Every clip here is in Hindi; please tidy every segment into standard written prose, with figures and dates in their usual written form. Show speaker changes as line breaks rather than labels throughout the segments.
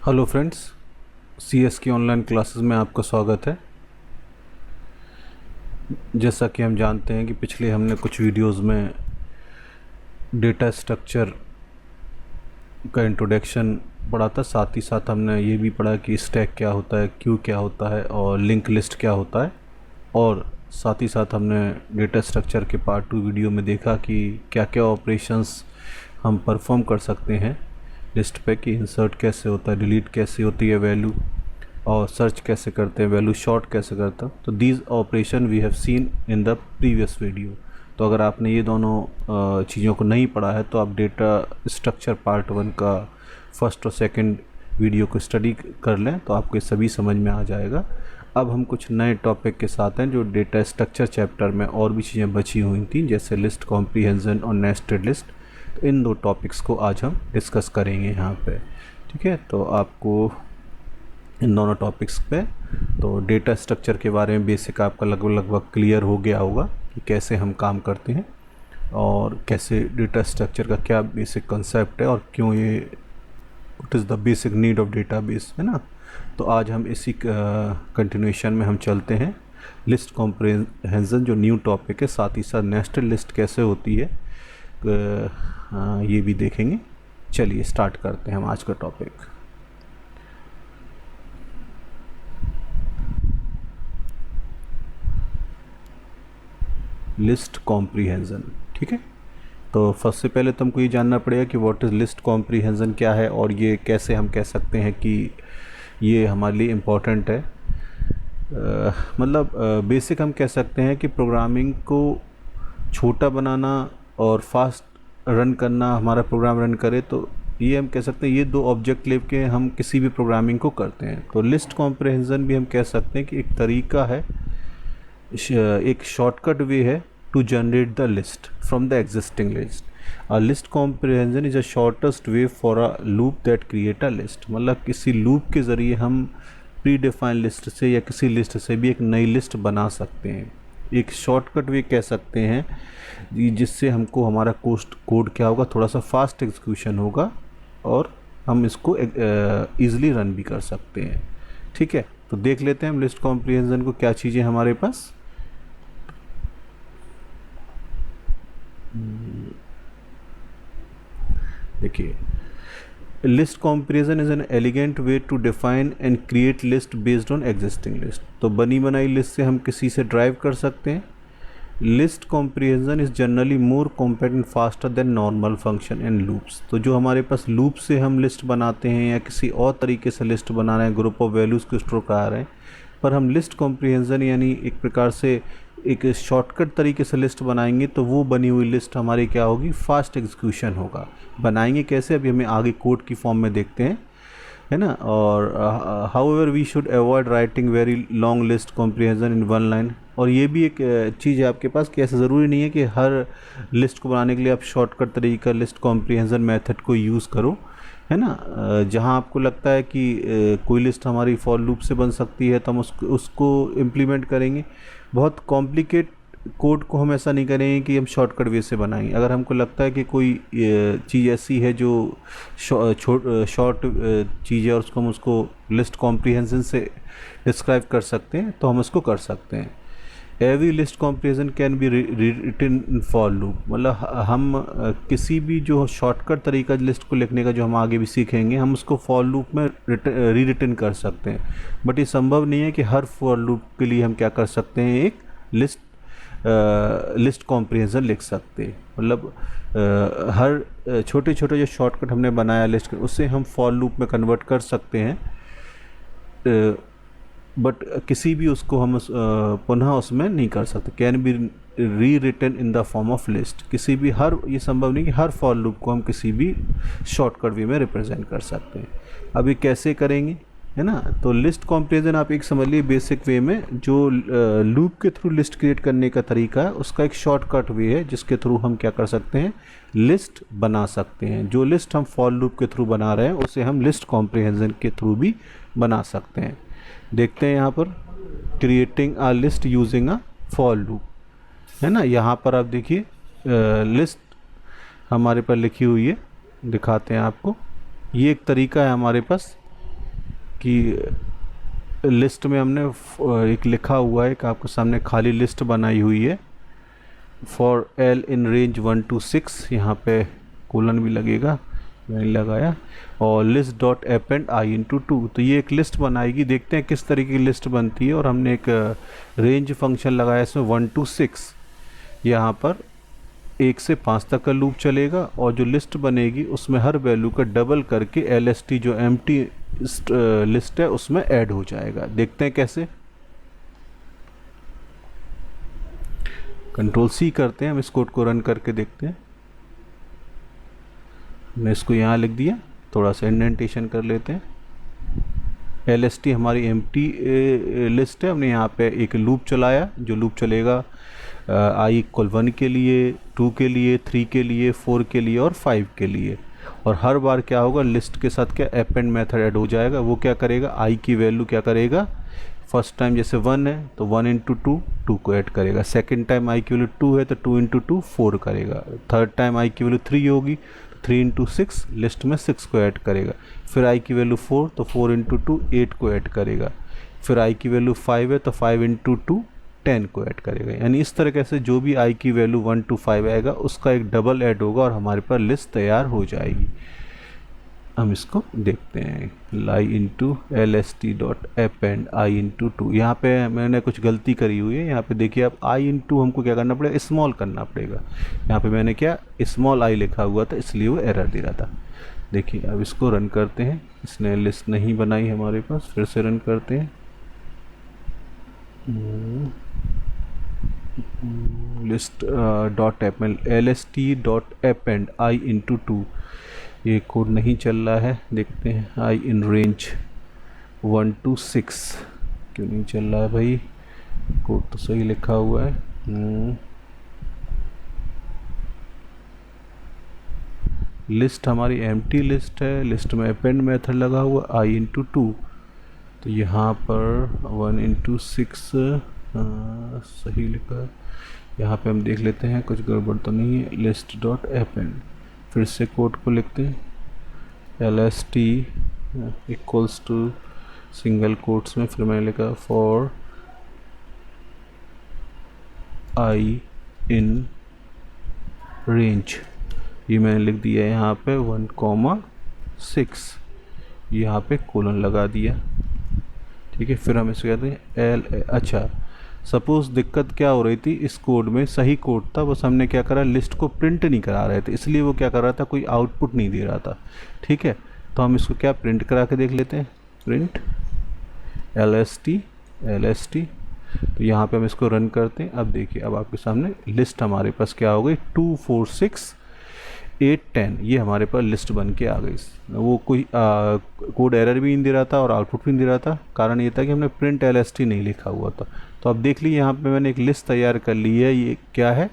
हेलो फ्रेंड्स, सीएस की ऑनलाइन क्लासेस में आपका स्वागत है। जैसा कि हम जानते हैं कि पिछले हमने कुछ वीडियोस में डेटा स्ट्रक्चर का इंट्रोडक्शन पढ़ा था, साथ ही साथ हमने ये भी पढ़ा कि स्टैक क्या होता है, क्यू क्या होता है और लिंक लिस्ट क्या होता है। और साथ ही साथ हमने डेटा स्ट्रक्चर के पार्ट 2 वीडियो में देखा कि क्या क्या ऑपरेशंस हम परफॉर्म कर सकते हैं लिस्ट पे, कि इंसर्ट कैसे होता है, डिलीट कैसे होती है वैल्यू, और सर्च कैसे करते हैं, वैल्यू शॉर्ट कैसे करता है। तो these operation we have seen in the previous video. तो अगर आपने ये दोनों चीज़ों को नहीं पढ़ा है तो आप डेटा स्ट्रक्चर पार्ट 1 का फर्स्ट और सेकंड वीडियो को स्टडी कर लें तो आपको सभी समझ में आ जाएगा। अब हम कुछ नए टॉपिक के साथ हैं जो डेटा स्ट्रक्चर चैप्टर में और भी चीज़ें बची हुई थी, जैसे लिस्ट कॉम्प्रीहेंशन और नेस्टेड लिस्ट। तो इन दो टॉपिक्स को आज हम डिस्कस करेंगे यहाँ पे। ठीक है, तो आपको इन दोनों टॉपिक्स पे तो डेटा स्ट्रक्चर के बारे में बेसिक आपका लगभग क्लियर हो गया होगा कि कैसे हम काम करते हैं और कैसे डेटा स्ट्रक्चर का क्या बेसिक कंसेप्ट है और क्यों ये it is the basic need of database, है ना। तो आज हम इसी कंटिन्यूएशन में हम चलते हैं। लिस्ट कॉम्प्रिहेंशन जो न्यू टॉपिक है, साथ ही साथ नेस्टेड लिस्ट कैसे होती है ये भी देखेंगे। चलिए स्टार्ट करते हैं हम आज का टॉपिक। लिस्ट कॉम्प्रीहेंशन, ठीक है। तो फर्स्ट से पहले तुमको ये जानना पड़ेगा कि व्हाट इज़ लिस्ट कॉम्प्रीहेंशन क्या है और ये कैसे हम कह सकते हैं कि ये हमारे लिए इम्पोर्टेंट है। मतलब बेसिक हम कह सकते हैं कि प्रोग्रामिंग को छोटा बनाना और फास्ट रन करना, हमारा प्रोग्राम रन करे, तो ये हम कह सकते हैं ये दो ऑब्जेक्ट लेके हम किसी भी प्रोग्रामिंग को करते हैं। तो लिस्ट कॉम्प्रीहेंशन भी हम कह सकते हैं कि एक तरीका है, एक शॉर्टकट वे है to generate the list from the existing list. A list comprehension is a shortest way for a loop that create a list. मतलब किसी लूप के ज़रिए हम प्री डिफाइन लिस्ट से या किसी लिस्ट से भी एक नई लिस्ट बना सकते हैं। एक शॉर्टकट वे कह सकते हैं जिससे हमको हमारा कोड क्या होगा, थोड़ा सा फास्ट एग्जीक्यूशन होगा और हम इसको ईज़िली रन भी कर सकते हैं। ठीक है, तो देख लेते हैं हम लिस्ट कॉम्प्रीहेंशन को क्या चीज़ें हमारे पास। देखिए, list comprehension is an elegant way to define and create list based on existing list. तो बनी बनाई लिस्ट से हम किसी से ड्राइव कर सकते हैं। List comprehension is generally more compact and faster than normal function and loops. तो जो हमारे पास लूप से हम लिस्ट बनाते हैं या किसी और तरीके से लिस्ट बना रहे हैं, ग्रुप ऑफ वैल्यूज़ को स्टोर करा रहे हैं, पर हम लिस्ट कॉम्प्रीहेंशन यानी एक प्रकार से एक शॉर्टकट तरीके से लिस्ट बनाएंगे तो वो बनी हुई लिस्ट हमारी क्या होगी, फास्ट एग्जीक्यूशन होगा। बनाएंगे कैसे, अभी हमें आगे कोड की फॉर्म में देखते हैं, है ना। और however we should avoid writing very long list comprehension in one line. और ये भी एक चीज़ है आपके पास कि ऐसा ज़रूरी नहीं है कि हर लिस्ट को बनाने के लिए आप शॉर्टकट तरीके का लिस्ट कॉम्प्रीहेंशन मेथड को यूज़ करो, है ना। जहाँ आपको लगता है कि कोई लिस्ट हमारी फॉर लूप से बन सकती है तो हम उसको इम्प्लीमेंट करेंगे। बहुत कॉम्प्लिकेट कोड को हम ऐसा नहीं करेंगे कि हम शॉर्टकट वे से बनाएंगे। अगर हमको लगता है कि कोई चीज़ ऐसी है जो शॉर्ट चीज़ है और उसको हम उसको लिस्ट कॉम्प्रीहेंशन से डिस्क्राइब कर सकते हैं तो हम उसको कर सकते हैं। Every list comprehension can be written in for loop. मतलब हम किसी भी जो शॉर्टकट तरीका लिस्ट को लिखने का जो हम आगे भी सीखेंगे, हम उसको फॉर लूप में री रिटन कर सकते हैं। बट ये संभव नहीं है कि हर फॉर लूप के लिए हम क्या कर सकते हैं, एक लिस्ट कॉम्प्रीहेंशन लिख सकते हैं। मतलब हर छोटे छोटे जो शॉर्टकट हमने बनाया लिस्ट उससे हम फॉर लूप में कन्वर्ट कर सकते हैं, बट किसी भी उसको हम पुनः उसमें नहीं कर सकते। Can be rewritten in the form of list. किसी भी ये संभव नहीं कि हर फॉर लूप को हम किसी भी शॉर्टकट वे में रिप्रेजेंट कर सकते हैं। अब ये कैसे करेंगे, है ना। तो लिस्ट कॉम्प्रीहेंशन आप एक समझ लिए बेसिक वे में जो लूप के थ्रू लिस्ट क्रिएट करने का तरीका है, उसका एक शॉर्टकट वे है जिसके थ्रू हम क्या कर सकते हैं, लिस्ट बना सकते हैं। जो लिस्ट हम फॉर लूप के थ्रू बना रहे हैं उसे हम लिस्ट कॉम्प्रीहेंशन के थ्रू भी बना सकते हैं। देखते हैं यहाँ पर creating a list using a for loop, है ना। यहाँ पर आप देखिए लिस्ट हमारे पर लिखी हुई है, दिखाते हैं आपको। ये एक तरीका है हमारे पास कि लिस्ट में हमने एक लिखा हुआ है, एक आपके सामने खाली लिस्ट बनाई हुई है for L in range 1 to 6, यहाँ पे कोलन भी लगेगा, मैंने लगाया, और लिस्ट डॉट अपेंड आई इंटू 2। तो ये एक लिस्ट बनाएगी, देखते हैं किस तरीके की लिस्ट बनती है। और हमने एक रेंज फंक्शन लगाया इसमें 1 to 6, यहाँ पर 1 से 5 तक का लूप चलेगा, और जो लिस्ट बनेगी उसमें हर वैल्यू का डबल करके LST जो एम्प्टी लिस्ट है उसमें ऐड हो जाएगा। देखते हैं कैसे। कंट्रोल C करते हैं, हम इस कोड को रन करके देखते हैं। मैं इसको यहाँ लिख दिया, थोड़ा सा इंडेंटेशन कर लेते हैं। LST हमारी एम्प्टी लिस्ट है, हमने यहाँ पे एक लूप चलाया, जो लूप चलेगा i = 1 के लिए, 2 के लिए, 3 के लिए, 4 के लिए और 5 के लिए। और हर बार क्या होगा, लिस्ट के साथ क्या अपेंड मेथड ऐड हो जाएगा। वो क्या करेगा, i की वैल्यू क्या करेगा, फर्स्ट टाइम जैसे 1 है तो 1 × 2 2 को ऐड करेगा, सेकंड टाइम i की वैल्यू 2 है तो 2 × 2 4 करेगा, थर्ड टाइम i की वैल्यू 3 होगी तो 3 × 6 लिस्ट में 6 को ऐड करेगा, फिर i की वैल्यू 4 तो 4 × 2 8 को ऐड करेगा, फिर i की वैल्यू 5 है तो 5 × 2 10 को ऐड करेगा। यानी इस तरीके से जो भी i की वैल्यू 1 to 5 आएगा उसका एक डबल ऐड होगा और हमारे पास लिस्ट तैयार हो जाएगी। हम इसको देखते हैं, lie into LST dot append i × 2। यहाँ पे मैंने कुछ गलती करी हुई है, यहाँ पे देखिए अब i × हमको क्या करना पड़ेगा, स्मॉल करना पड़ेगा। यहाँ पे मैंने क्या स्मॉल i लिखा हुआ था, इसलिए वो एरर दे रहा था। देखिए अब इसको रन करते हैं, इसने लिस्ट नहीं बनाई हमारे पास, फिर से रन करते हैं। List dot append LST dot append i × 2, ये कोड नहीं चल रहा है, देखते हैं। i इन रेंज 1 to 6 क्यों नहीं चल रहा है भाई, कोड तो सही लिखा हुआ है। लिस्ट हमारी एम्प्टी लिस्ट है, लिस्ट में अपेंड मेथड लगा हुआ i × 2, तो यहाँ पर 1 × 6 सही लिखा है। यहाँ पे हम देख लेते हैं कुछ गड़बड़ तो नहीं है। लिस्ट डॉट अपेंड, फिर से कोड को लिखते हैं, LST equals to single quotes में, फिर मैंने लिखा फॉर i इन रेंज, ये मैंने लिख दिया है यहाँ पे 1, 6, यहाँ पे कोलन लगा दिया, ठीक है। फिर हम इसको कहते हैं अच्छा, सपोज़ दिक्कत क्या हो रही थी इस कोड में, सही कोड था, बस हमने क्या करा, लिस्ट को प्रिंट नहीं करा रहे थे, इसलिए वो क्या कर रहा था, कोई आउटपुट नहीं दे रहा था, ठीक है। तो हम इसको क्या प्रिंट करा के देख लेते हैं, प्रिंट LST। तो यहाँ पे हम इसको रन करते हैं। अब देखिए, अब आपके सामने लिस्ट हमारे पास क्या हो गई, 2, 4, 6, 8, 10, ये हमारे पास लिस्ट बन के आ गई। वो कोई कोड एरर भी नहीं दे रहा था और आउटपुट भी नहीं दे रहा था, कारण ये था कि हमने प्रिंट LST नहीं लिखा हुआ था। तो अब देख लीजिए यहाँ पे मैंने एक लिस्ट तैयार कर ली है, ये क्या है,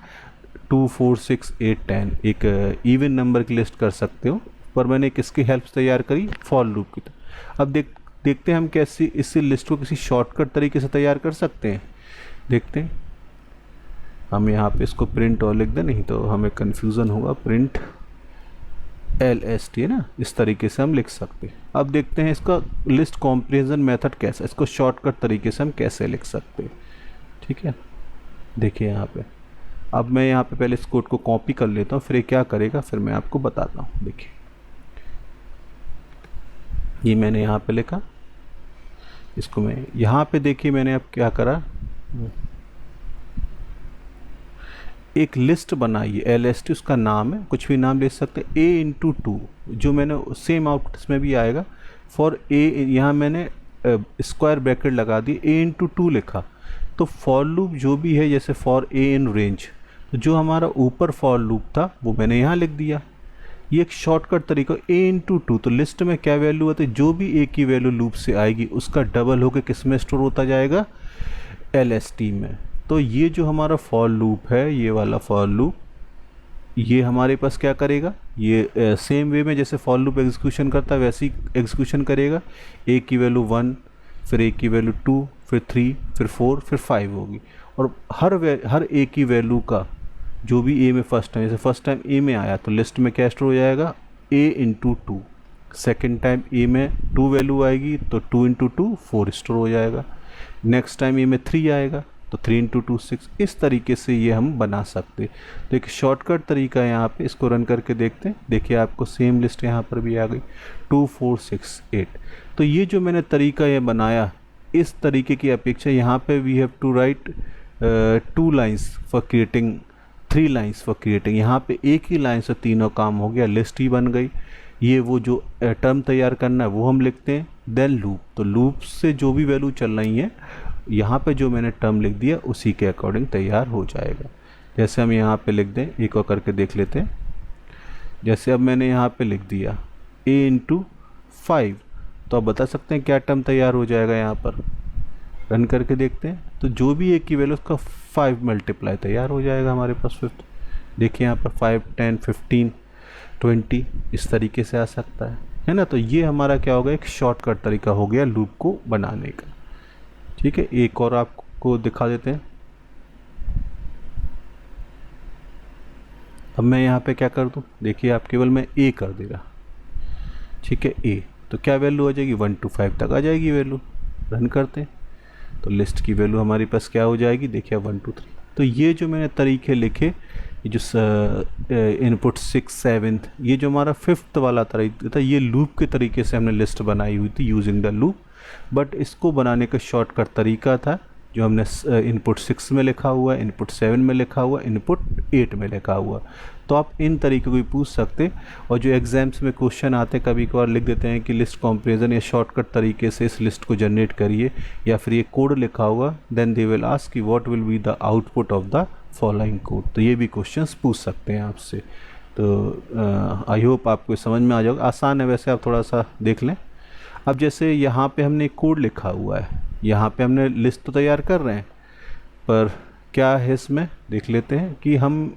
2, 4, 6, 8, 10, एक इवन नंबर की लिस्ट कर सकते हो, पर मैंने किसकी हेल्प से तैयार करी, फॉर लूप की। अब देखते हैं हम कैसे इस लिस्ट को किसी शॉर्टकट तरीके से तैयार कर सकते हैं, देखते हैं। हम यहाँ पे इसको प्रिंट और लिख दें, नहीं तो हमें कन्फ्यूज़न होगा, प्रिंट LST है ना, इस तरीके से हम लिख सकते हैं। अब देखते हैं इसका लिस्ट कॉम्प्रिहेंशन मेथड कैसा, इसको शॉर्टकट तरीके से हम कैसे लिख सकते हैं, ठीक है। देखिए यहाँ पे, अब मैं यहाँ पे पहले इस कोड को कॉपी कर लेता हूँ, फिर ये क्या करेगा फिर मैं आपको बताता हूँ। देखिए ये मैंने यहाँ पे लिखा, इसको मैं यहाँ पे देखिए मैंने अब क्या करा, एक लिस्ट बनाई है LST, उसका नाम है, कुछ भी नाम ले सकते हैं, a × 2, जो मैंने सेम आउटपुट इसमें भी आएगा, फॉर a, यहाँ मैंने स्क्वायर ब्रैकेट लगा दी, a × 2 लिखा। तो फॉर लूप जो भी है, जैसे फॉर a इन रेंज, तो जो हमारा ऊपर फॉर लूप था वो मैंने यहाँ लिख दिया। ये एक शॉर्टकट तरीका, a × 2, तो लिस्ट में क्या वैल्यू होती है, जो भी a की वैल्यू लूप से आएगी उसका डबल होकर किस में स्टोर होता जाएगा, LST में। तो ये जो हमारा फॉर लूप है, ये वाला फॉर लूप, ये हमारे पास क्या करेगा, ये सेम वे में जैसे फॉर लूप एग्जीक्यूशन करता है वैसे ही एग्जीक्यूशन करेगा। a की वैल्यू 1, फिर a की वैल्यू 2, फिर 3, फिर 4, फिर 5 होगी, और हर a की वैल्यू का जो भी a में फर्स्ट टाइम, जैसे फर्स्ट टाइम a में आया तो लिस्ट में क्या स्टोर हो जाएगा, a × 2, सेकेंड टाइम ए में 2 वैल्यू आएगी तो 2 इंटू 2 4 स्टोर हो जाएगा। नेक्स्ट टाइम ए में 3 आएगा तो 3 इंटू 2 6। इस तरीके से ये हम बना सकते। तो एक शॉर्टकट तरीका है यहाँ पे, इसको रन करके देखते हैं। देखिए आपको सेम लिस्ट यहाँ पर भी आ गई 2 4 6 8। तो ये जो मैंने तरीका ये बनाया, इस तरीके की अपेक्षा यहाँ पे we have to write 2 lines for creating, 3 lines for creating. यहाँ पे एक ही लाइन से तीनों काम हो गया, लिस्ट ही बन गई। ये वो जो टर्म तैयार करना है वो हम लिखते हैं। देन लूप, तो लूप से जो भी वैल्यू चल रही है यहाँ पे जो मैंने टर्म लिख दिया उसी के अकॉर्डिंग तैयार हो जाएगा। जैसे हम यहाँ पे लिख दें, एक और करके देख लेते हैं। जैसे अब मैंने यहाँ पे लिख दिया a इंटू 5, तो आप बता सकते हैं क्या टर्म तैयार हो जाएगा। यहाँ पर रन करके देखते हैं तो जो भी a की वैल्यू उसका 5 मल्टीप्लाई तैयार हो जाएगा हमारे पास 5। देखिए यहाँ पर 5 10 15 20 इस तरीके से आ सकता है ना। तो ये हमारा क्या होगा, एक शॉर्टकट तरीका हो गया लूप को बनाने का। ठीक है, एक और आपको दिखा देते हैं। अब मैं यहाँ पे क्या कर दूँ, देखिए आप केवल मैं a कर देगा। ठीक है, a तो क्या वैल्यू आ जाएगी 1 to 5 तक आ जाएगी वैल्यू। रन करते हैं तो लिस्ट की वैल्यू हमारे पास क्या हो जाएगी, देखिए 1 2 3। तो ये जो मैंने तरीके लिखे, ये जो इनपुट 6 7, ये जो हमारा 5th वाला तरीका था, ये लूप के तरीके से हमने लिस्ट बनाई हुई थी यूजिंग द लूप। बट इसको बनाने का शॉर्टकट तरीका था जो हमने इनपुट 6 में लिखा हुआ, इनपुट 7 में लिखा हुआ, इनपुट 8 में लिखा हुआ। तो आप इन तरीके को भी पूछ सकते। और जो एग्जाम्स में क्वेश्चन आते हैं कभी कभार लिख देते हैं कि लिस्ट कंपैरिजन या शॉर्टकट तरीके से इस लिस्ट को जनरेट करिए, या फिर ये कोड लिखा होगा, देन दे विल आस्क कि what will be the output of the following code. तो ये भी क्वेश्चंस पूछ सकते हैं आपसे। तो आई होप आपको समझ में आ जाएगा। आसान है वैसे, आप थोड़ा सा देख लें। अब जैसे यहाँ पे हमने एक कोड लिखा हुआ है, यहाँ पे हमने लिस्ट तो तैयार कर रहे हैं, पर क्या है इसमें देख लेते हैं कि हम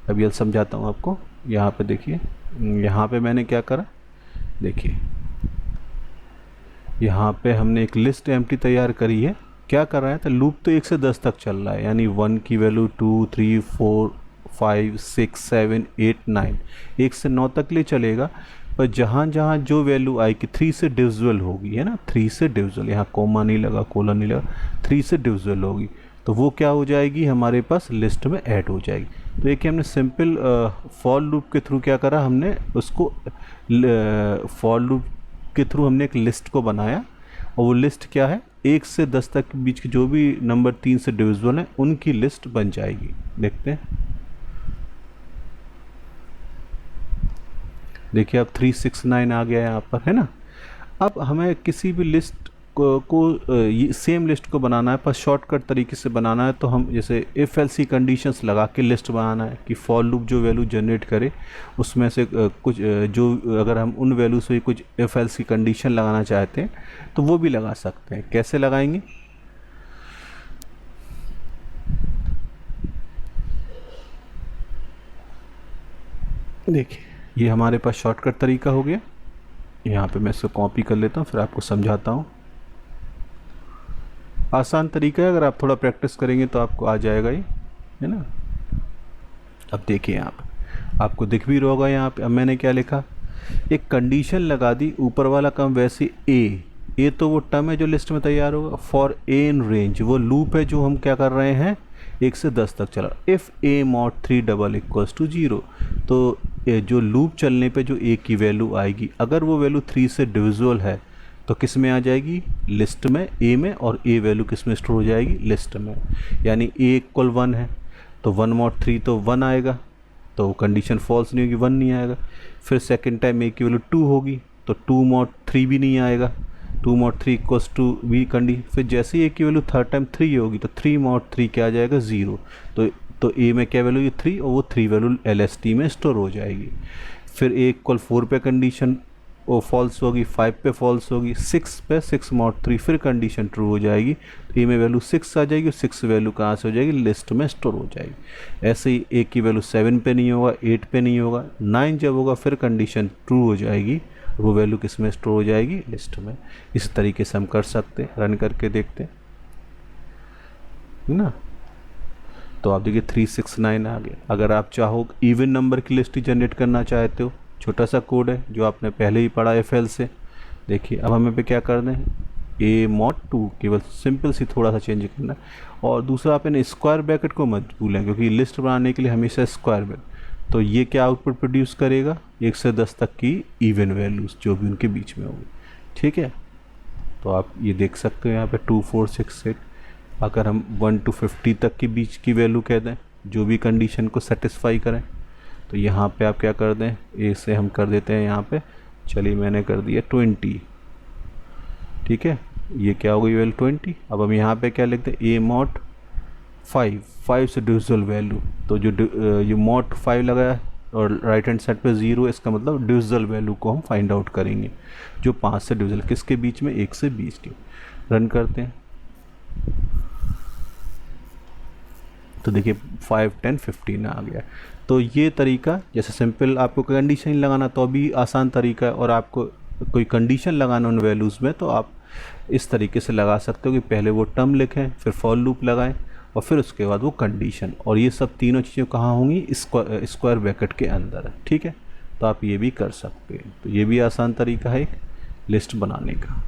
अभी ये समझाता हूँ आपको। यहाँ पे देखिए, यहाँ पे मैंने क्या करा, देखिए यहाँ पे हमने एक लिस्ट एम्प्टी तैयार करी है। क्या कर रहा है, तो लूप तो 1 से 10 तक चल रहा है, यानी 1 की वैल्यू 2 3 4 5 6 7 8 9, 1 से 9 तक ले चलेगा। पर जहाँ जहाँ जो वैल्यू आएगी 3 से डिविजिबल होगी, है ना, 3 से डिविजिबल, यहाँ कोमा नहीं लगा, कोलन नहीं लगा, 3 से डिविजिबल होगी, तो वो क्या हो जाएगी, हमारे पास लिस्ट में ऐड हो जाएगी। तो एक हमने सिंपल फॉर लूप के थ्रू क्या करा, हमने उसको फॉर लूप के थ्रू हमने एक लिस्ट को बनाया। और वो लिस्ट क्या है, 1 से 10 तक के बीच के जो भी नंबर 3 से डिविजिबल हैं उनकी लिस्ट बन जाएगी। देखते हैं, देखिए अब 369 आ गया यहाँ पर, है ना। अब हमें किसी भी लिस्ट को सेम लिस्ट को बनाना है, पर शॉर्टकट तरीके से बनाना है। तो हम जैसे इफ़ एल्स कंडीशंस लगा के लिस्ट बनाना है कि फॉर लूप जो वैल्यू जनरेट करे उसमें से कुछ जो, अगर हम उन वैल्यू से कुछ इफ़ एल्स की कंडीशन लगाना चाहते हैं तो वो भी लगा सकते हैं। कैसे लगाएंगे, देखिए ये हमारे पास शॉर्टकट तरीका हो गया। यहाँ पे मैं इसको कॉपी कर लेता हूँ, फिर आपको समझाता हूँ। आसान तरीका है, अगर आप थोड़ा प्रैक्टिस करेंगे तो आपको आ जाएगा ही, है ना। अब देखिए यहाँ पे आपको दिख भी रहा होगा, यहाँ पे अब मैंने क्या लिखा, एक कंडीशन लगा दी, ऊपर वाला काम वैसे ए तो वो टर्म है जो लिस्ट में तैयार होगा। फॉर ए इन रेंज वो लूप है जो हम क्या कर रहे हैं 1 से 10 तक चला। If a mod 3 double equals to 0, तो जो लूप चलने पे जो ए की वैल्यू आएगी, अगर वो वैल्यू 3 से डिविजिबल है तो किस में आ जाएगी, लिस्ट में, ए में, और ए वैल्यू किस में स्टोर हो जाएगी, लिस्ट में। यानी ए इक्वल 1 है तो 1 मॉड 3 तो 1 आएगा, तो कंडीशन फॉल्स नहीं होगी, 1 नहीं आएगा। फिर सेकंड टाइम ए की वैल्यू 2 होगी तो 2 मॉड 3 भी नहीं आएगा, 2 mod 3 equals to b condition. फिर जैसे ही ए की वैल्यू थर्ड टाइम 3 होगी तो 3 मॉड 3 क्या आ जाएगा, 0। तो ए में क्या वैल्यू, 3, और वो 3 वैल्यू LST में स्टोर हो जाएगी। फिर ए इक्वल 4 पे कंडीशन वो फॉल्स होगी, 5 पे फॉल्स होगी, 6 पे 6 मॉड 3 फिर कंडीशन ट्रू हो जाएगी, तो ए में वैल्यू 6 आ जाएगी, 6 वैल्यू कहाँ से हो जाएगी, लिस्ट में स्टोर हो जाएगी। ऐसे ही ए की वैल्यू 7 पे नहीं होगा, 8 पे नहीं होगा, 9 जब होगा फिर कंडीशन ट्रू हो जाएगी, वो वैल्यू किस में स्टोर हो जाएगी, लिस्ट में। इस तरीके से हम कर सकते हैं, रन करके देखते हैं, है ना। तो आप देखिए 369 आ गया। अगर आप चाहो इवन नंबर की लिस्ट जनरेट करना चाहते हो छोटा सा कोड है जो आपने पहले ही पढ़ा एफ एल से। देखिए अब हमें पे क्या कर दें, ए मॉड 2, केवल सिंपल सी थोड़ा सा चेंज करना है। और दूसरा आप इन स्क्वायर ब्रैकेट को मत भूलें, क्योंकि लिस्ट बनाने के लिए हमेशा स्क्वायर ब्रैकेट। तो ये क्या आउटपुट प्रोड्यूस करेगा, 1 से 10 तक की इवन वैल्यूज़ जो भी उनके बीच में होगी। ठीक है, तो आप ये देख सकते हो यहाँ पे 2 4 6 8। अगर हम 1 to 50 तक के बीच की वैल्यू कह दें जो भी कंडीशन को सेटिस्फाई करें, तो यहाँ पे आप क्या कर दें, ए से हम कर देते हैं यहाँ पे, चलिए मैंने कर दिया 20। ठीक है, ये क्या हो गई वैल्यू 20। अब हम यहाँ पे क्या लिखते हैं, ए मॉड 5 से डिविजिबल वैल्यू। तो जो ये मॉड 5 लगाया और राइट हैंड साइड पे 0, इसका मतलब डिविजिबल वैल्यू को हम फाइंड आउट करेंगे जो 5 से डिविजिबल, किसके बीच में, 1 से 20 की। रन करते हैं तो देखिए 5 10 15 आ गया। तो ये तरीका, जैसे सिंपल आपको कंडीशन ही लगाना तो अभी आसान तरीका है, और आपको कोई कंडीशन लगाना उन वैल्यूज़ में तो आप इस तरीके से लगा सकते हो कि पहले वो टर्म लिखें, फिर फॉर लूप लगाएं, और फिर उसके बाद वो कंडीशन। और ये सब तीनों चीज़ें कहाँ होंगी, स्क्वायर ब्रैकेट के अंदर है। ठीक है, तो आप ये भी कर सकते हैं। तो ये भी आसान तरीका है एक लिस्ट बनाने का।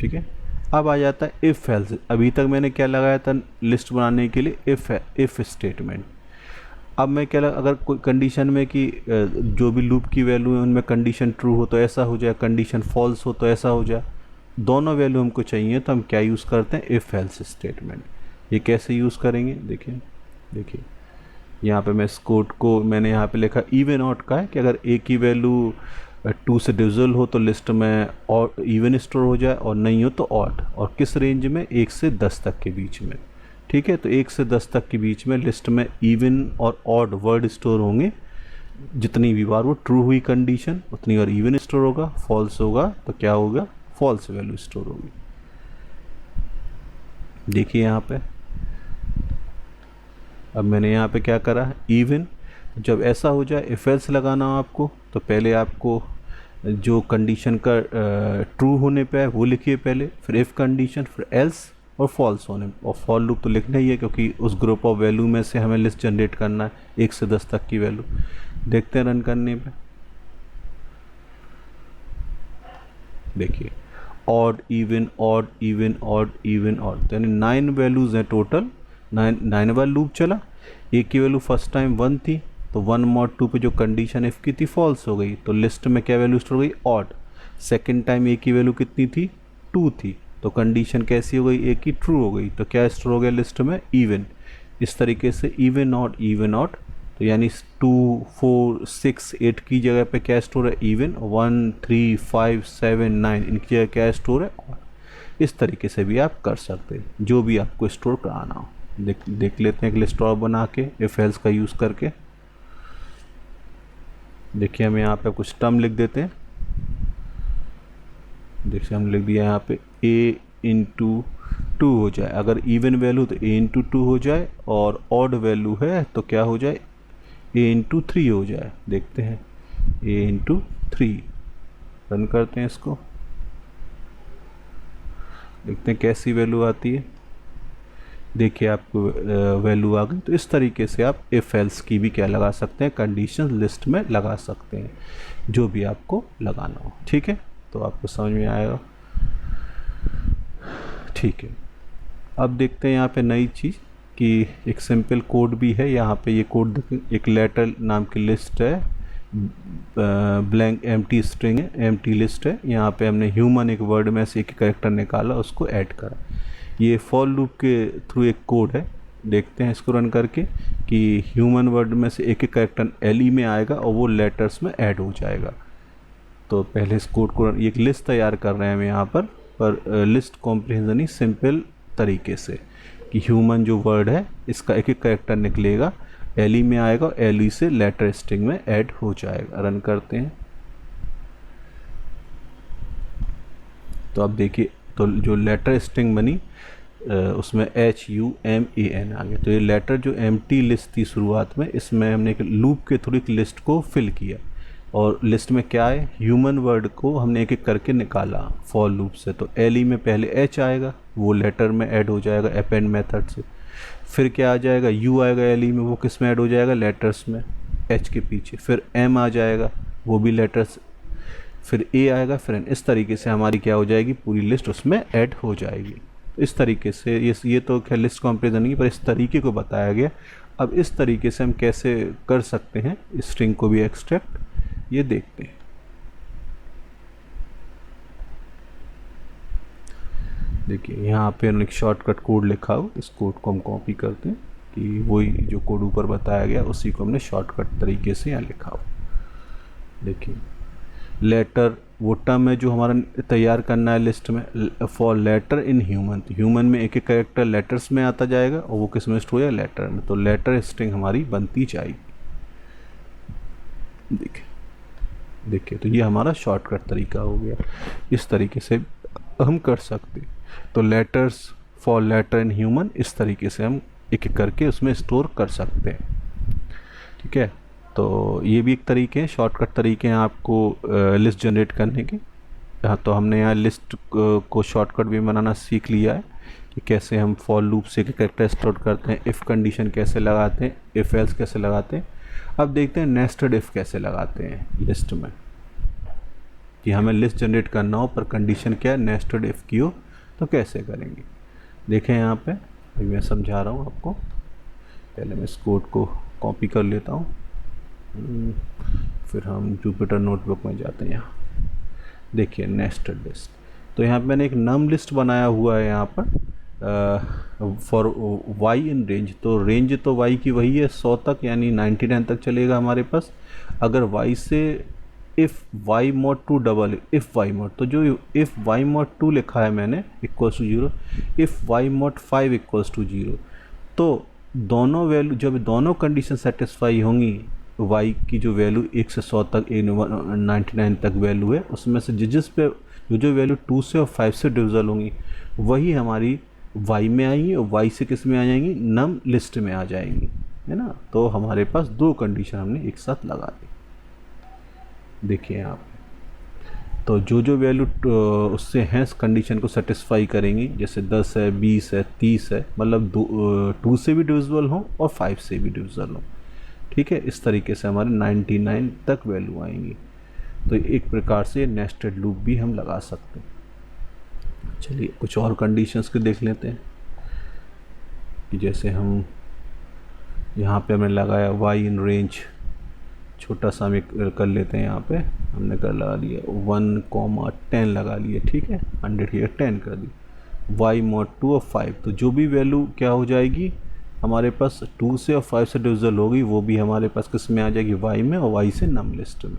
ठीक है, अब आ जाता है इफ़ एल्स। अभी तक मैंने क्या लगाया था लिस्ट बनाने के लिए, इफ़ स्टेटमेंट। अब मैं क्या अगर कोई कंडीशन में कि जो भी लूप की वैल्यू है उनमें कंडीशन ट्रू हो तो ऐसा हो जाए, कंडीशन फॉल्स हो तो ऐसा हो जाए, दोनों वैल्यू हमको चाहिए, तो हम क्या यूज़ करते हैं, इफ़ एल्स स्टेटमेंट। ये कैसे यूज़ करेंगे, देखिए यहाँ पे मैं इस कोड को मैंने यहाँ पे लिखा इवन ऑड का है, कि अगर ए की वैल्यू 2 से डिविजिबल हो तो लिस्ट में और इवन स्टोर हो जाए, और नहीं हो तो ऑड, और किस रेंज में, 1 से 10 तक के बीच में। ठीक है, तो 1 से 10 तक के बीच में लिस्ट में इवन और ऑड वर्ड स्टोर होंगे। जितनी भी बार वो ट्रू हुई कंडीशन उतनी बार इवन स्टोर होगा, फॉल्स होगा तो क्या होगा, फॉल्स वैल्यू स्टोर होगी। देखिए यहाँ पे अब मैंने यहाँ पे क्या करा, इवन। जब ऐसा हो जाए इफ एल्स लगाना हो आपको, तो पहले आपको जो कंडीशन का ट्रू होने पे है वो लिखिए पहले, फिर इफ़ कंडीशन, फिर एल्स और फॉल्स होने, और फॉर लूप तो लिखना ही है क्योंकि उस ग्रुप ऑफ वैल्यू में से हमें लिस्ट जनरेट करना है 1 से 10 तक की वैल्यू। देखते हैं रन करने पे, देखिए odd even odd even odd even odd, यानी 9 वैल्यूज़ हैं टोटल। 9 बार लूप चला। ए की वैल्यू फर्स्ट टाइम 1 थी, तो 1 मॉड 2 पे जो कंडीशन इफ़ की थी फॉल्स हो गई, तो लिस्ट में क्या वैल्यू स्टोर हो गई, ऑड। सेकेंड टाइम ए की वैल्यू कितनी थी, 2 थी, तो कंडीशन कैसी हो गई, ए की ट्रू हो गई, तो क्या स्टोर हो गया लिस्ट में, इवन। इस तरीके से इवन ऑड, तो यानी 2 4 6 8 की जगह पे क्या स्टोर है, इवन। 1 3 5 7 9 इनकी जगह क्या स्टोर है, ऑड। इस तरीके से भी आप कर सकते हैं, जो भी आपको स्टोर कराना हो। देख लेते हैं एक लिस्ट और बना के इफ एल्स का यूज़ करके। देखिए हम यहाँ पे कुछ टर्म लिख देते हैं। देखिए हम लिख दिया यहाँ पे a इंटू 2 हो जाए, अगर इवन वैल्यू तो a इंटू 2 हो जाए, और ऑड वैल्यू है तो क्या हो जाए, a इंटू 3 हो जाए। देखते हैं a इंटू 3, रन करते हैं इसको, देखते हैं कैसी वैल्यू आती है। देखिए आपको वैल्यू आ गई। तो इस तरीके से आप इफ एल्स की भी क्या लगा सकते हैं, कंडीशन लिस्ट में लगा सकते हैं, जो भी आपको लगाना हो। ठीक है, तो आपको समझ में आएगा। ठीक है, अब देखते हैं यहाँ पे नई चीज़ कि एक सिंपल कोड भी है। यहाँ पे ये कोड देखें, एक लेटर नाम की लिस्ट है, ब्लैंक एम्प्टी स्ट्रिंग है, एम्प्टी लिस्ट है। यहाँ पे हमने ह्यूमन एक वर्ड में से एक कैरेक्टर निकाला, उसको ऐड करा। ये फॉर लूप के थ्रू एक कोड है। देखते हैं इसको रन करके कि ह्यूमन वर्ड में से एक कैरेक्टर एल में आएगा और वो लेटर्स में ऐड हो जाएगा। तो पहले इस कोड को, एक लिस्ट तैयार कर रहे हैं हम यहाँ पर लिस्ट कॉम्प्रिहेंशन ही सिंपल तरीके से, कि ह्यूमन जो वर्ड है इसका एक कैरेक्टर निकलेगा, एल में आएगा, एल से लेटर स्ट्रिंग में ऐड हो जाएगा। रन करते हैं तो अब देखिए, तो जो लेटर स्ट्रिंग बनी उसमें HUMAN आ गया। तो ये लेटर जो एम्प्टी लिस्ट थी शुरुआत में, इसमें हमने एक लूप के थ्रू एक लिस्ट को फिल किया, और लिस्ट में क्या है, ह्यूमन वर्ड को हमने एक एक करके निकाला फॉर लूप से। तो एल में पहले H आएगा, वो लेटर में ऐड हो जाएगा अपेंड मेथड से। फिर क्या आ जाएगा, U आएगा एल में, वो किस में ऐड हो जाएगा, लेटर्स में। एच के पीछे, फिर एम आ जाएगा, वो भी लेटर्स, फिर ए आएगा, फिर एन। इस तरीके से हमारी क्या हो जाएगी, पूरी लिस्ट उसमें ऐड हो जाएगी। इस तरीके से ये तो क्या लिस्ट कंपैरिजन नहीं, पर इस तरीके को बताया गया। अब इस तरीके से हम कैसे कर सकते हैं स्ट्रिंग को भी एक्सट्रैक्ट, ये देखते हैं। देखिए यहाँ पे एक शॉर्टकट कोड लिखा हो, इस कोड को हम कॉपी करते हैं कि वही जो कोड ऊपर बताया गया उसी को हमने शॉर्टकट तरीके से यहाँ लिखा हो। देखिए लेटर वो टर्म है जो हमारा तैयार करना है लिस्ट में, फॉर लेटर इन ह्यूमन, तो ह्यूमन में एक एक कैरेक्टर लेटर्स में आता जाएगा और वो किस में स्टोर हो जाएगा, लेटर में। तो लेटर स्ट्रिंग हमारी बनती जाएगी। देखिए तो ये हमारा शॉर्टकट तरीका हो गया। इस तरीके से हम कर सकते। तो letters for letter in human, इस तरीके से हम एक एक करके उसमें स्टोर कर सकते हैं। ठीक है, तो ये भी एक तरीके हैं, शॉर्टकट तरीके हैं आपको लिस्ट जनरेट करने के। हाँ, तो हमने यहाँ लिस्ट को शॉर्टकट भी बनाना सीख लिया है कि कैसे हम फॉर लूप से कैरेक्टर स्टोर करते हैं, इफ़ कंडीशन कैसे लगाते हैं, इफ एल्स कैसे लगाते हैं। अब देखते हैं नेस्टेड इफ़ कैसे लगाते हैं लिस्ट में, कि हमें लिस्ट जनरेट करना हो पर कंडीशन क्या है, नेस्टेड इफ़ की हो, तो कैसे करेंगे। देखें यहाँ पे, अभी मैं समझा रहा हूँ आपको। पहले मैं इस कोड को कॉपी कर लेता हूँ, फिर हम जुपिटर नोटबुक में जाते हैं। यहाँ देखिए नेस्टेड लिस्ट, तो यहाँ पे मैंने एक नम लिस्ट बनाया हुआ है यहाँ पर फॉर वाई इन रेंज। तो रेंज तो वाई की वही है 100 तक, यानी 99 तक चलेगा हमारे पास। अगर वाई से if y mod 2 double if y mod, तो जो इफ़ वाई मॉड 2 लिखा है मैंने equals to 0, if y mod 5 equals to 0, तो दोनों वैल्यू, जब दोनों कंडीशन सेटिस्फाई होंगी, y की जो वैल्यू 1 से 100 तक 99 तक वैल्यू है, उसमें से जिस पे जो वैल्यू 2 से और 5 से डिविजल होंगी वही हमारी y में आएंगी, और y से किस में आ जाएंगी, नम लिस्ट में आ जाएंगी, है ना। तो हमारे पास दो कंडीशन हमने एक साथ लगा दी। देखिए यहाँ पे तो जो वैल्यू उससे हैं कंडीशन को सेटिस्फाई करेंगी, जैसे 10 है, 20 है, 30 है, मतलब 2 से भी डिविजिबल हो और 5 से भी डिविजिबल हो। ठीक है, इस तरीके से हमारे 99 तक वैल्यू आएंगी। तो एक प्रकार से नेस्टेड लूप भी हम लगा सकते हैं। चलिए कुछ और कंडीशंस के देख लेते हैं, कि जैसे हम यहाँ पे हमने लगाया y इन रेंज, छोटा सा हम कर लेते हैं। यहाँ पे हमने कर लगा लिया 1,10 लगा लिया। ठीक है, 100 की 10 कर दी, y मॉड 2 और 5, तो जो भी वैल्यू क्या हो जाएगी हमारे पास 2 से और 5 से डिविजल होगी, वो भी हमारे पास किस में आ जाएगी, y में, और y से नम लिस्ट में।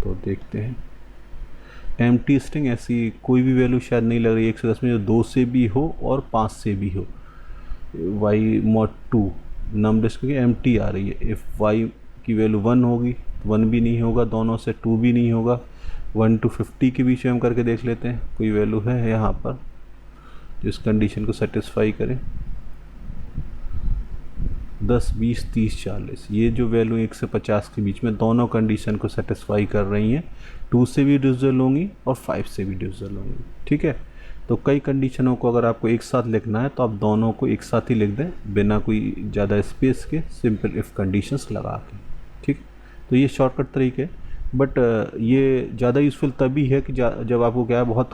तो देखते हैं एम्प्टी स्ट्रिंग, ऐसी कोई भी वैल्यू शायद नहीं लग रही है 110 में, जो 2 से भी हो और 5 से भी हो। y मॉड 2 नम लिस्ट की एम्प्टी आ रही है। इफ़ y की वैल्यू 1 होगी, 1 भी नहीं होगा दोनों से, 2 भी नहीं होगा, 1 to 50 के बीच में हम करके देख लेते हैं कोई वैल्यू है यहाँ पर जिस कंडीशन को सेटिस्फाई करें। 10, 20, 30, 40, ये जो वैल्यू 1 से 50 के बीच में दोनों कंडीशन को सेटिस्फाई कर रही हैं, 2 से भी डिविजिबल होंगी और 5 से भी डिविजिबल होंगी। ठीक है, तो कई कंडीशनों को अगर आपको एक साथ लिखना है तो आप दोनों को एक साथ ही लिख दें, बिना कोई ज़्यादा स्पेस के, सिंपल इफ़ कंडीशंस लगा के। ठीक, तो ये शॉर्टकट तरीके है, बट ये ज़्यादा यूज़फुल तभी है कि जब आपको क्या है, बहुत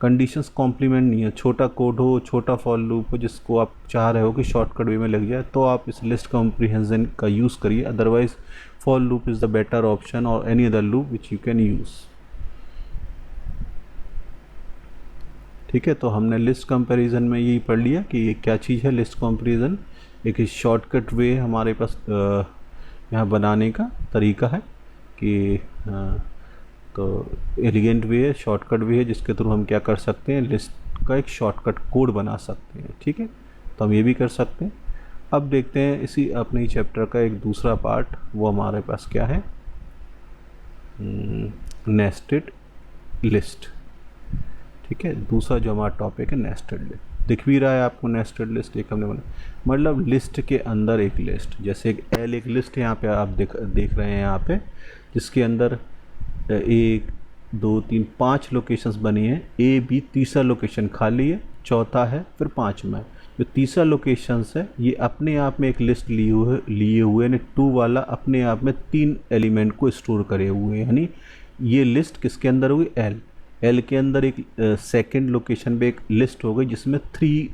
कंडीशंस कॉम्प्लीमेंट नहीं है, छोटा कोड हो, छोटा फॉर लूप हो, जिसको आप चाह रहे हो कि शॉर्टकट वे में लग जाए, तो आप इस लिस्ट कॉम्प्रिहेंशन का यूज़ करिए। Otherwise for loop is the better option, और any other loop which you can use. ठीक है, तो हमने लिस्ट कंपैरिजन में यही पढ़ लिया कि ये क्या चीज़ है लिस्ट कंपैरिजन। एक शॉर्टकट वे हमारे पास यहाँ बनाने का तरीका है कि तो एलिगेंट वे है, शॉर्टकट वे है, जिसके थ्रू हम क्या कर सकते हैं, लिस्ट का एक शॉर्टकट कोड बना सकते हैं। ठीक है, तो हम ये भी कर सकते हैं। अब देखते हैं इसी अपने ही चैप्टर का एक दूसरा पार्ट, वो हमारे पास क्या है, नेस्टेड लिस्ट। ठीक है, दूसरा जो हमारा टॉपिक है नेस्टेड लिस्ट। दिख भी रहा है आपको नेस्टेड लिस्ट, एक हमने बना, मतलब लिस्ट के अंदर एक लिस्ट, जैसे एक लिस्ट यहाँ पे आप देख रहे हैं यहाँ पे, जिसके अंदर 1, 2, 3, 5 लोकेशंस बनी हैं। A, B तीसरा लोकेशन खाली है, चौथा है, फिर 5वां है। जो तीसरा लोकेशंस है ये अपने आप में एक लिस्ट लिए हुए यानी 2 वाला अपने आप में 3 एलिमेंट को स्टोर करे हुए, यानी ये लिस्ट किसके अंदर होगी, एल के अंदर एक सेकंड लोकेशन पे एक लिस्ट हो गई जिसमें 3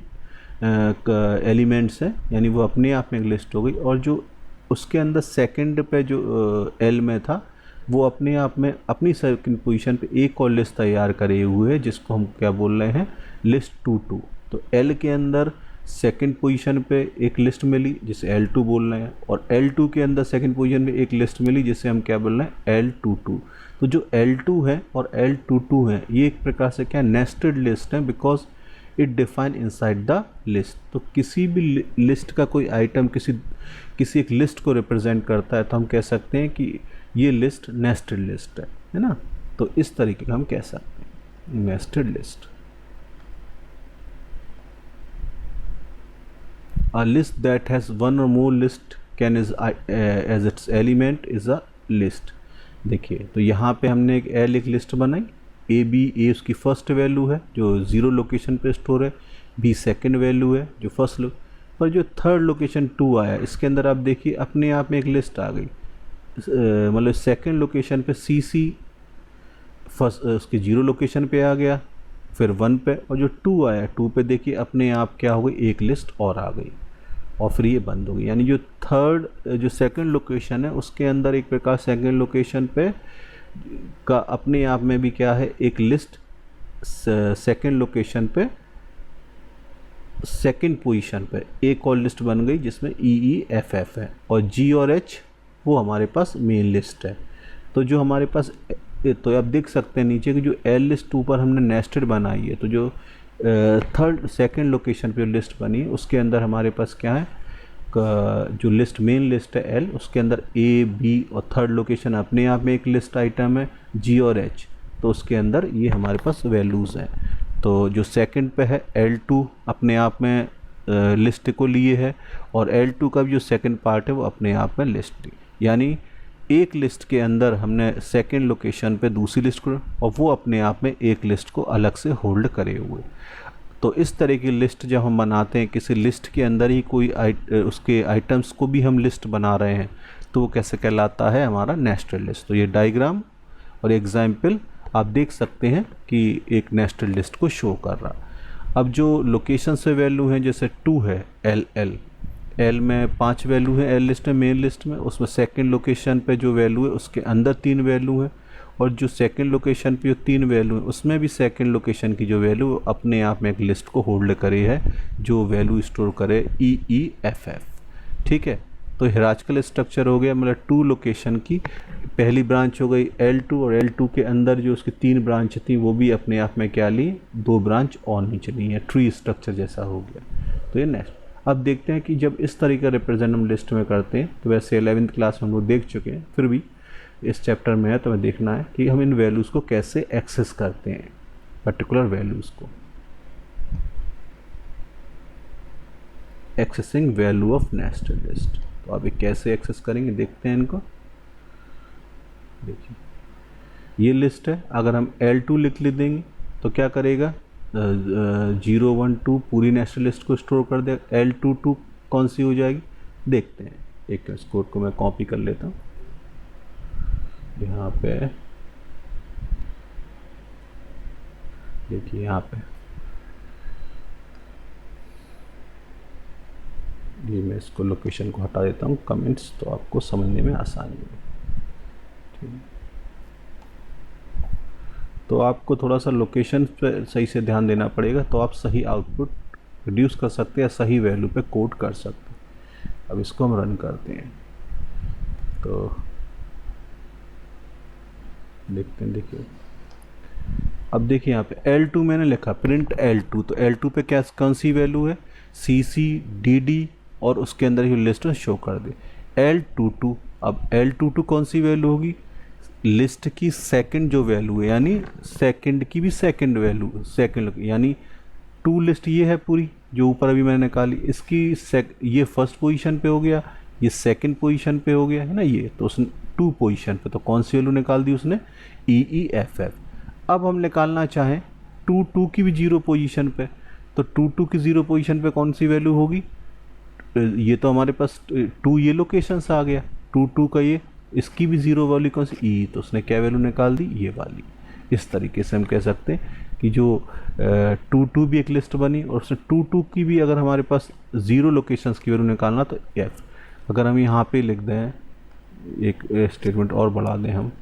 एलिमेंट्स हैं, यानी वो अपने आप में एक लिस्ट हो गई। और जो उसके अंदर सेकंड पे जो एल में था वो अपने आप में अपनी सेकंड पोजीशन पे एक और लिस्ट तैयार करे हुए है जिसको हम क्या बोल रहे हैं, लिस्ट 2 तो एल के अंदर सेकंड पोजीशन पे एक लिस्ट मिली जिसे L2 बोल रहे हैं, और L2 के अंदर सेकंड पोजीशन पे एक लिस्ट मिली जिसे हम क्या बोल रहे हैं, L22। तो जो L2 है और L22 है ये एक प्रकार से क्या नेस्टेड लिस्ट है, because it define inside the list. तो किसी भी लिस्ट का कोई आइटम किसी एक लिस्ट को रिप्रेजेंट करता है तो हम कह सकते हैं कि ये लिस्ट नेस्टेड लिस्ट है ना। तो इस तरीके का हम कह सकते हैं nested list. A list that has one or more list can as its element is a list। देखिए तो यहाँ पे हमने एक लिस्ट बनाई, ए उसकी फर्स्ट वैल्यू है जो 0 लोकेशन पे स्टोर है, बी सेकंड वैल्यू है जो फर्स्ट पर जो थर्ड लोकेशन 2 आया इसके अंदर आप देखिए अपने आप में एक लिस्ट आ गई, मतलब सेकंड लोकेशन पे सी फर्स्ट उसके 0 लोकेशन पे आ गया, फिर 1 पे, और जो 2 आया 2 पे देखिए अपने आप क्या हो गई, एक लिस्ट और आ गई और फिर ये बंद हो गई। यानी जो थर्ड जो सेकंड लोकेशन है उसके अंदर एक प्रकार सेकंड लोकेशन पे का अपने आप में भी क्या है, एक लिस्ट सेकंड लोकेशन पे सेकंड पोजीशन पे एक और लिस्ट बन गई जिसमें EEFF है, और G और H वो हमारे पास मेन लिस्ट है। तो जो हमारे पास तो आप देख सकते हैं नीचे की जो L लिस्ट ऊपर हमने नेस्टेड बनाई है, तो जो थर्ड सेकंड लोकेशन पे लिस्ट बनी है उसके अंदर हमारे पास क्या है, जो लिस्ट मेन लिस्ट है L उसके अंदर A B और थर्ड लोकेशन अपने आप में एक लिस्ट आइटम है G और H, तो उसके अंदर ये हमारे पास वैल्यूज़ हैं। तो जो सेकंड पे है L2 अपने आप में लिस्ट को लिए है, और L2 का भी जो सेकंड पार्ट है वो अपने आप में लिस्ट, यानी एक लिस्ट के अंदर हमने सेकंड लोकेशन पे दूसरी लिस्ट को और वो अपने आप में एक लिस्ट को अलग से होल्ड करे हुए। तो इस तरह की लिस्ट जब हम बनाते हैं, किसी लिस्ट के अंदर ही कोई उसके आइटम्स को भी हम लिस्ट बना रहे हैं तो वो कैसे कहलाता है, हमारा नेस्टेड लिस्ट। तो ये डायग्राम और एग्जाम्पल आप देख सकते हैं कि एक नेस्टेड लिस्ट को शो कर रहा। अब जो लोकेशन से वैल्यू हैं जैसे 2 है L में 5 वैल्यू है L लिस्ट में मेन लिस्ट में, उसमें सेकंड लोकेशन पे जो वैल्यू है उसके अंदर 3 वैल्यू है, और जो सेकंड लोकेशन पे जो 3 वैल्यू है उसमें भी सेकंड लोकेशन की जो वैल्यू अपने आप में एक लिस्ट को होल्ड करे है जो वैल्यू स्टोर करे EEFF। ठीक है, तो हिरार्चिकल स्ट्रक्चर हो गया, मतलब 2 लोकेशन की पहली ब्रांच हो गई L2, और L2 के अंदर जो उसकी 3 ब्रांच थी वो भी अपने आप में क्या ली, 2 ब्रांच और नहीं चली है, ट्री स्ट्रक्चर जैसा हो गया। तो ये नेक्स्ट अब देखते हैं कि जब इस तरीके का रिप्रेजेंट हम लिस्ट में करते हैं, तो वैसे 11th क्लास में हम लोग देख चुके हैं, फिर भी इस चैप्टर में है तो हमें देखना है कि हम इन वैल्यूज़ को कैसे एक्सेस करते हैं, पर्टिकुलर वैल्यूज़ को। Accessing value of nested list, तो आप ये कैसे एक्सेस करेंगे देखते हैं इनको। देखिए ये लिस्ट है, अगर हम L2 लिख देंगे तो क्या करेगा, 0 1 2 पूरी नेस्टेड लिस्ट को स्टोर कर देगा। L22 कौन सी हो जाएगी देखते हैं, एक इस कोड को मैं कॉपी कर लेता हूँ यहाँ पे, देखिए यहाँ पे ये मैं इसको लोकेशन को हटा देता हूँ कमेंट्स, तो आपको समझने में आसानी होगी। ठीक, तो आपको थोड़ा सा लोकेशन पे सही से ध्यान देना पड़ेगा, तो आप सही आउटपुट प्रोड्यूस कर सकते हैं, सही वैल्यू पे कोड कर सकते हैं। अब इसको हम रन करते हैं तो देखते हैं। देखिए अब देखिए यहाँ पे L2 मैंने लिखा प्रिंट L2, तो L2 पे क्या कौन सी वैल्यू है, CC DD, और उसके अंदर ही लिस्ट में शो कर दे L22। अब L22 कौन सी वैल्यू होगी, लिस्ट की सेकंड जो वैल्यू है, यानी सेकंड की भी सेकंड वैल्यू, सेकंड यानी 2 लिस्ट ये है पूरी जो ऊपर अभी मैंने निकाली, इसकी ये फर्स्ट पोजीशन पे हो गया, ये सेकंड पोजीशन पे हो गया है ना, ये तो उसने 2 पोजीशन पे, तो कौन सी वैल्यू निकाल दी उसने, EEFF। अब हम निकालना चाहें 2 की भी 0 पोजीशन पे, तो 2 की 0 पोजीशन पे कौन सी वैल्यू होगी, ये तो हमारे पास 2 ये लोकेशंस आ गया, 2 का ये, इसकी भी 0 वैल्यू कौन सी ई, तो उसने क्या वैल्यू निकाल दी, ये वाली। इस तरीके से हम कह सकते हैं कि जो 2 भी एक लिस्ट बनी और उसने 2 की भी अगर हमारे पास 0 लोकेशंस की वैल्यू निकालना तो एफ। अगर हम यहाँ पे लिख दें, एक स्टेटमेंट और बढ़ा दें, हम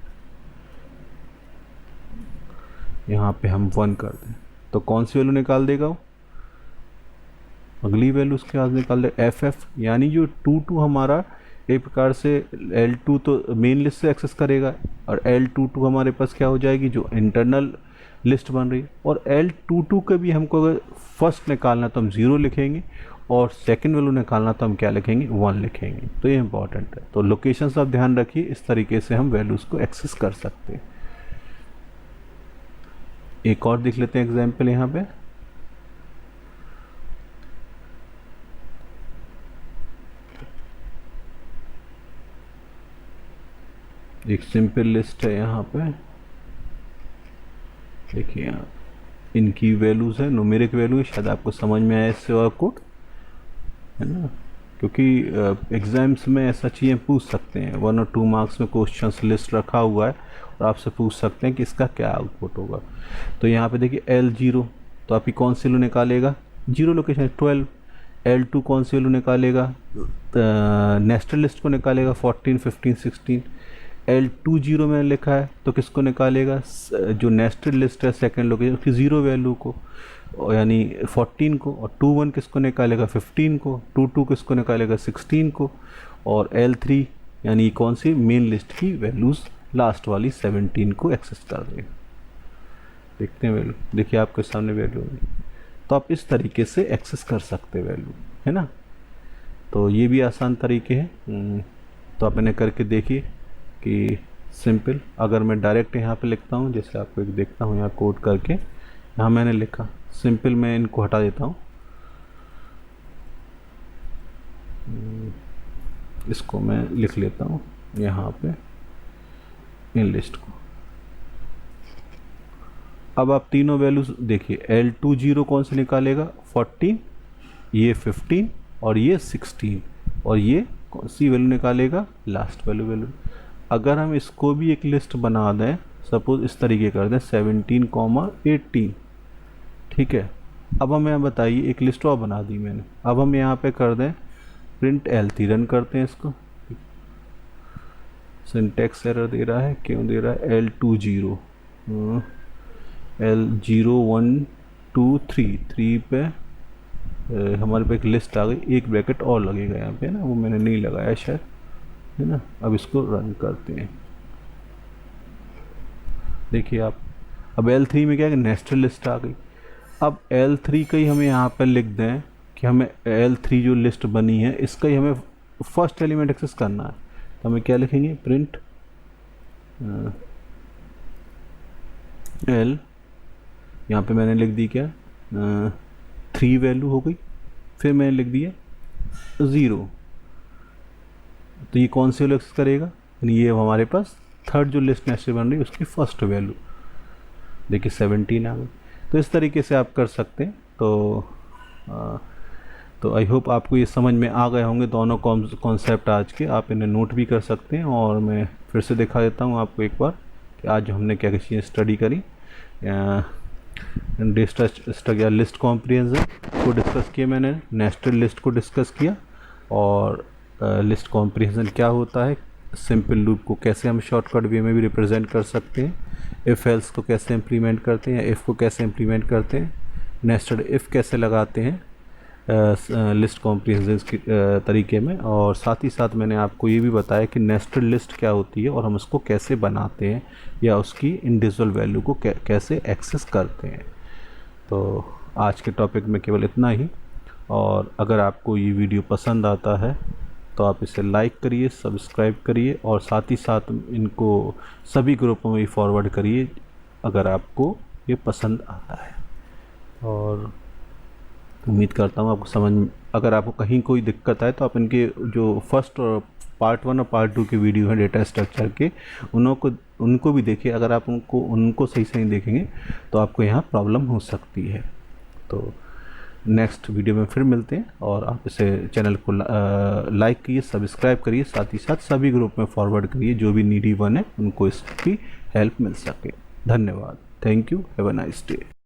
यहाँ पे हम 1 कर दें, तो कौन सी वैल्यू निकाल देगा वो, अगली वैल्यू उसके बाद निकाल दे एफ। यानी जो 2 हमारा एक प्रकार से L2 तो मेन लिस्ट से एक्सेस करेगा और L22 हमारे पास क्या हो जाएगी, जो इंटरनल लिस्ट बन रही है। और L22 के भी हमको अगर फर्स्ट निकालना तो हम 0 लिखेंगे और सेकंड वैल्यू निकालना तो हम क्या लिखेंगे, 1 लिखेंगे। तो ये इंपॉर्टेंट है। तो लोकेशंस आप ध्यान रखिए, इस तरीके से हम वैल्यूज़ को एक्सेस कर सकते हैं। एक और देख लेते हैं एग्जाम्पल यहाँ पे। एक सिंपल लिस्ट है यहाँ पे, देखिए यहाँ इनकी वैल्यूज़ है, न्यूमेरिक वैल्यू है, शायद आपको समझ में आया इससे और कोड है ना, क्योंकि एग्ज़ाम्स में ऐसा चीज़ें पूछ सकते हैं, 1 और 2 मार्क्स में क्वेश्चंस लिस्ट रखा हुआ है और आपसे पूछ सकते हैं कि इसका क्या आउटपुट होगा। तो यहाँ पे देखिए L0 तो आपकी कौन सी वैल्यू निकालेगा, 0 लोकेशन 12। L2 कौन सी वैल्यू निकालेगा, नेस्टेड लिस्ट को निकालेगा 14, 15, 16। L20 मैंने लिखा है तो किसको निकालेगा, जो नेस्टेड लिस्ट है सेकंड लोकेशन उसकी 0 वैल्यू को, यानी 14 को। और 21 किसको निकालेगा, 15 को। 22 किसको निकालेगा, 16 को। और L3 यानी कौन सी, मेन लिस्ट की वैल्यूज़ लास्ट वाली 17 को एक्सेस कर देगा। देखते हैं वैल्यू, देखिए आपके सामने वैल्यू होगी। तो आप इस तरीके से एक्सेस कर सकते हैं वैल्यू, है ना। तो ये भी आसान तरीके हैं। तो आप इन्हें करके देखिए कि सिंपल, अगर मैं डायरेक्ट यहाँ पे लिखता हूँ, जैसे आपको एक देखता हूँ यहाँ कोड करके, यहाँ मैंने लिखा सिंपल, मैं इनको हटा देता हूँ, इसको मैं लिख लेता हूँ यहाँ पे इन लिस्ट को। अब आप तीनों वैल्यूज देखिए, L20 कौन से निकालेगा, 14, ये 15 और ये 16, और ये कौन सी वैल्यू निकालेगा, लास्ट वैल्यू। अगर हम इसको भी एक लिस्ट बना दें, सपोज इस तरीके कर दें 17, 18, ठीक है। अब हमें यहाँ बताइए, एक लिस्ट और बना दी मैंने, अब हम यहाँ पे कर दें प्रिंट L3, रन करते हैं इसको। सिंटैक्स एरर दे रहा है, क्यों दे रहा है, L20 L0 1 2 3 पे हमारे पे एक लिस्ट आ गई, एक ब्रैकेट और लगेगा यहाँ पे ना, वो मैंने नहीं लगाया शायद, है ना। अब इसको रन करते हैं, देखिए आप, अब L3 में क्या है, नेस्टेड लिस्ट आ गई। अब L3 का ही हमें यहाँ पर लिख दें कि हमें L3 जो लिस्ट बनी है इसका ही हमें फर्स्ट एलिमेंट एक्सेस करना है। तो हमें क्या लिखेंगे, प्रिंट L, यहाँ पे मैंने लिख दी क्या, 3 वैल्यू हो गई, फिर मैंने लिख दिया 0। तो ये कौन सी वैल्यू एक्सेस करेगा, यानी ये हमारे पास थर्ड जो लिस्ट नेस्टेड बन रही है उसकी फर्स्ट वैल्यू, देखिए 17 आ गई। तो इस तरीके से आप कर सकते हैं। तो आई होप आपको ये समझ में आ गए होंगे दोनों कॉन्सेप्ट आज के, आप इन्हें नोट भी कर सकते हैं। और मैं फिर से दिखा देता हूँ आपको एक बार कि आज हमने क्या क्या चीज़ें स्टडी करी। लिस्ट कॉम्प्रिहेंशन को डिस्कस किया मैंने, नेस्टेड लिस्ट को डिस्कस किया, और लिस्ट कॉम्प्रिहेंशन क्या होता है, सिंपल लूप को कैसे हम शॉर्टकट वे में भी रिप्रेजेंट कर सकते हैं, इफ़ एल्स को कैसे इम्प्लीमेंट करते हैं, इफ़ को कैसे इम्प्लीमेंट करते हैं, नेस्टेड इफ़ कैसे लगाते हैं लिस्ट कॉम्प्रिहेंशन के तरीके में। और साथ ही साथ मैंने आपको ये भी बताया कि नेस्टेड लिस्ट क्या होती है और हम उसको कैसे बनाते हैं या उसकी इंडिविजुअल वैल्यू को कैसे एक्सेस करते हैं। तो आज के टॉपिक में केवल इतना ही, और अगर आपको ये वीडियो पसंद आता है तो आप इसे लाइक करिए, सब्सक्राइब करिए, और साथ ही साथ इनको सभी ग्रुपों में फॉरवर्ड करिए अगर आपको ये पसंद आता है। और उम्मीद करता हूँ आपको समझ, अगर आपको कहीं कोई दिक्कत आए तो आप इनके जो फर्स्ट और पार्ट 1 और पार्ट 2 के वीडियो हैं डेटा स्ट्रक्चर के, उनको भी देखिए। अगर आप उनको सही से नहीं देखेंगे तो आपको यहाँ प्रॉब्लम हो सकती है। तो नेक्स्ट वीडियो में फिर मिलते हैं, और आप इसे चैनल को लाइक करिए, सब्सक्राइब करिए, साथ ही साथ सभी ग्रुप में फॉरवर्ड करिए, जो भी नीडी वन है उनको इसकी हेल्प मिल सके। धन्यवाद। Thank you. Have a nice day.